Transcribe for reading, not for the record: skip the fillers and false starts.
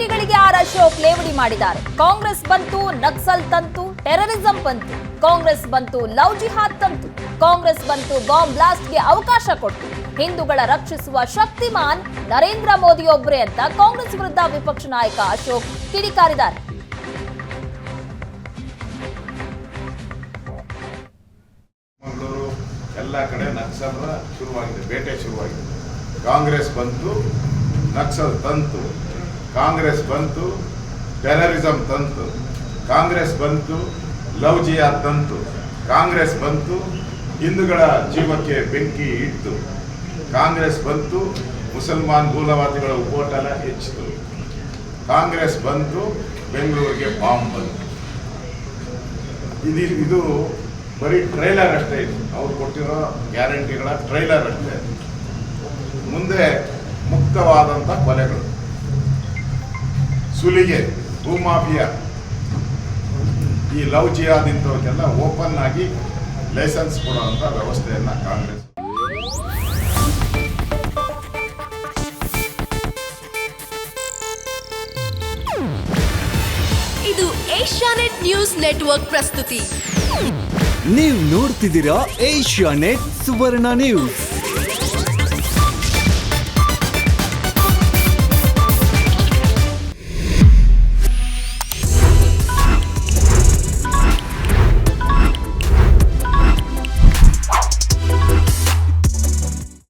ಗ್ಯಾರಂಟಿಗಳಿಗೆ R Ashok ಲೇವಡಿ ಮಾಡಿದ್ದಾರೆ. ಕಾಂಗ್ರೆಸ್ ಬಂತು ನಕ್ಸಲ್ ತಂತು, ಟೆರರಿಸಂ ಬಂತು. ಕಾಂಗ್ರೆಸ್ ಬಂತು ಲವ್ ಜಿಹಾದ್ ತಂತು. ಕಾಂಗ್ರೆಸ್ ಬಂತು ಬಾಂಬ್ ಬ್ಲಾಸ್ಟ್ಗೆ ಅವಕಾಶ ಕೊಟ್ಟು. ಹಿಂದೂಗಳ ರಕ್ಷಿಸುವ ಶಕ್ತಿಮಾನ್ ನರೇಂದ್ರ ಮೋದಿ ಒಬ್ಬರೇ ಅಂತ ಕಾಂಗ್ರೆಸ್ ವಿರುದ್ಧ ವಿಪಕ್ಷ ನಾಯಕ ಅಶೋಕ್ ಕಿಡಿಕಾರಿದ್ದಾರೆ. ಎಲ್ಲ ಕಡೆ ನಕ್ಸಲ್ ಶುರುವಾಗಿದೆ, ಬೇಟೆ ಶುರುವಾಗಿದೆ. ಕಾಂಗ್ರೆಸ್ ಬಂತು ನಕ್ಸಲ್ ತಂತು, ಕಾಂಗ್ರೆಸ್ ಬಂತು ಟೆರರಿಸಂ ತಂತು, ಕಾಂಗ್ರೆಸ್ ಬಂತು ಲವ್ ಜಿಹಾದ್ ತಂತು, ಕಾಂಗ್ರೆಸ್ ಬಂತು ಹಿಂದೂಗಳ ಜೀವಕ್ಕೆ ಬೆಂಕಿ ಇಟ್ಟು, ಕಾಂಗ್ರೆಸ್ ಬಂತು ಮುಸಲ್ಮಾನ್ ಮೂಲವಾದಿಗಳ ಉಪೋಟನ ಹೆಚ್ಚಿತು, ಕಾಂಗ್ರೆಸ್ ಬಂತು ಬೆಂಗಳೂರಿಗೆ ಬಾಂಬ್ ಬಂತು. ಇದು ಬರೀ ಟ್ರೈಲರ್ ಅಷ್ಟೇ. ಇದು ಅವ್ರು ಕೊಟ್ಟಿರೋ ಗ್ಯಾರಂಟಿಗಳ ಟ್ರೈಲರ್ ಅಷ್ಟೇ. ಮುಂದೆ ಮುಕ್ತವಾದಂಥ ಕೊಲೆಗಳು, ಸುಲಿಗೆ, ಭೂಮಾಫಿಯಾ, ಈ ಲವ್ ಜಿಹಾದ್ ಇಂಥವಕ್ಕೆಲ್ಲ ಓಪನ್ ಆಗಿ ಲೈಸೆನ್ಸ್ ಕೊಡುವಂಥ ವ್ಯವಸ್ಥೆಯನ್ನು ಕಾಂಗ್ರೆಸ್. ಇದು ಏಷ್ಯಾನೆಟ್ ನ್ಯೂಸ್ ನೆಟ್ವರ್ಕ್ ಪ್ರಸ್ತುತಿ. ನೀವು ನೋಡ್ತಿದ್ದೀರಾ ಏಷ್ಯಾನೆಟ್ ಸುವರ್ಣ ನ್ಯೂಸ್.